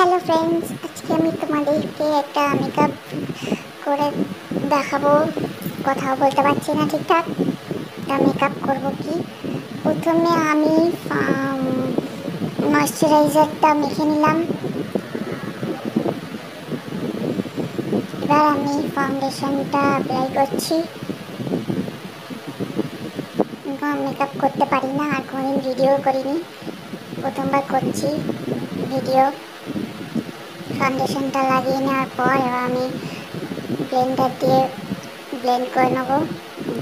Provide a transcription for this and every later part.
Hello friends, আজকে আমি তোমাদেরকে একটা মেকআপ করে দেখাবো। কথাও বলতে পারছি না ঠিকঠাক। তা মেকআপ করবো কি, প্রথমে আমি ময়শ্চারাইজারটা মেখে নিলাম। এবার আমি ফাউন্ডেশনটা অ্যাপ্লাই করছি। মেকআপ করতে পারি না, আর কোনোদিন ভিডিও করিনি, প্রথমবার করছি ভিডিও। ফাউন্ডেশনটা লাগিয়ে নেওয়ার পর এবার আমি ব্লেন্ডার দিয়ে ব্লেন্ড করে নেবো।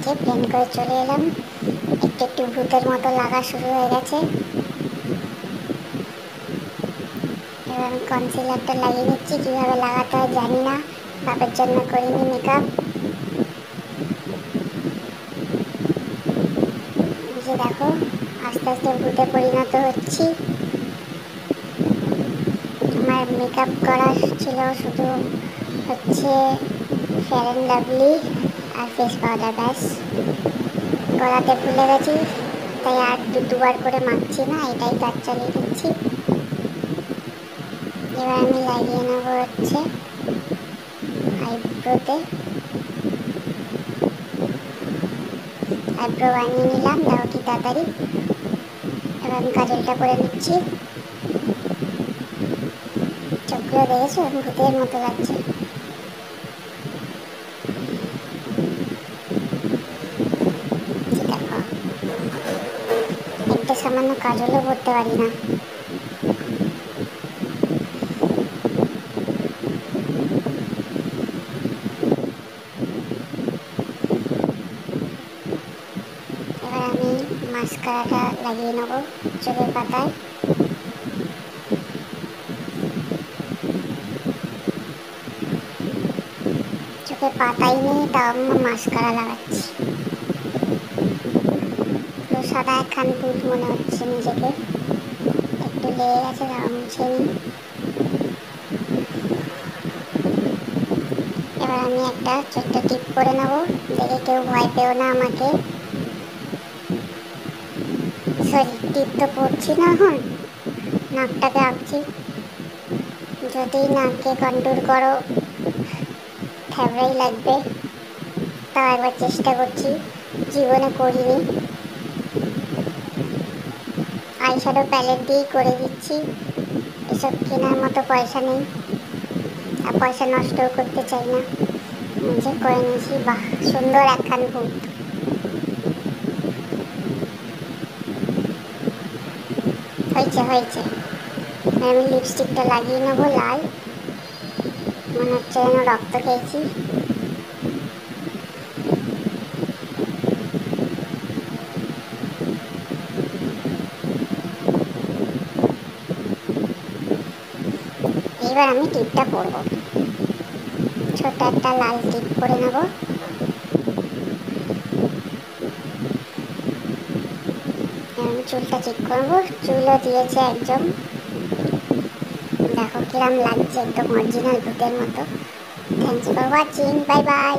যে ব্লেন্ড করে চলে এলাম, একটু একটু ভূতের মতো লাগা শুরু হয়ে গেছে। এবার আমি কনসিলারটা লাগিয়ে নিচ্ছি। কীভাবে লাগাতে হয় জানি না, বাপের জন্য করিনি মেকআপ। যে দেখো, আস্তে আস্তে ভূতে পরিণত হচ্ছি। আমার মেকআপ করা ছিল শুধু হচ্ছে ফেয়ার অ্যান্ড লাভলি আর ফেস পাউডার, ব্যাস। গলাতে ভুলে গেছি, তাই আর দুবার করে মাখছি না, এটাই কাজ চালিয়ে দিচ্ছি। এবার আমি লাগিয়ে নেবো হচ্ছে আইব্রোতে। আইব্রো বানিয়ে নিলাম, দাও কি তাড়াতাড়ি। এবার আমি কাজলটা করে নিচ্ছি। চোখগুলো দেখেছো, ভূতের মতো লাগছে। দেখো, একটা সামান্য কাজলও করতে পারি না। এবার আমি মাস্কারাটা লাগিয়ে নেবো চোখের পাতায়। চোখের পাতাই নেই, তাও আমি মাস্কারা লাগাচ্ছি। পুরো সাদা একখান ভূত মনে হচ্ছে নিজেকে। একটু লেগে গেছে, তাও মুছে নিই। এবার আমি একটা ছোট্ট টিপ করে নেবো, দেখে কেউ ভয় পেও না আমাকে। সরি, টিপ তো পড়ছি না এখন, নাকটাকে আঁকছি। যদি নাককে কন্ট্রোল করো থ্যাবড়াই লাগবে, তাও একবার চেষ্টা করছি, জীবনে করিনি। আইশ্যাডো প্যালেট দিয়েই করে দিচ্ছি, এসব কেনার মতো পয়সা নেই, আর পয়সা নষ্টও করতে চাই না। নিজে করে নিয়েছি, বাহ সুন্দর একখান ভূত। হয়েছে হয়েছে। আমি লিপস্টিকটা লাগিয়ে নেবো লাল, মনে হচ্ছে যেন রক্ত খেয়েছি। এবার আমি টিপটা পরবো, ছোট একটা লাল টিপ করে নেবো। আমি চুলটা ঠিক করবো, চুলও দিয়েছে একদম, দেখো কিরম লাগছে, একদম অরিজিনাল ভূতের মতো। Thanks for watching, bye bye.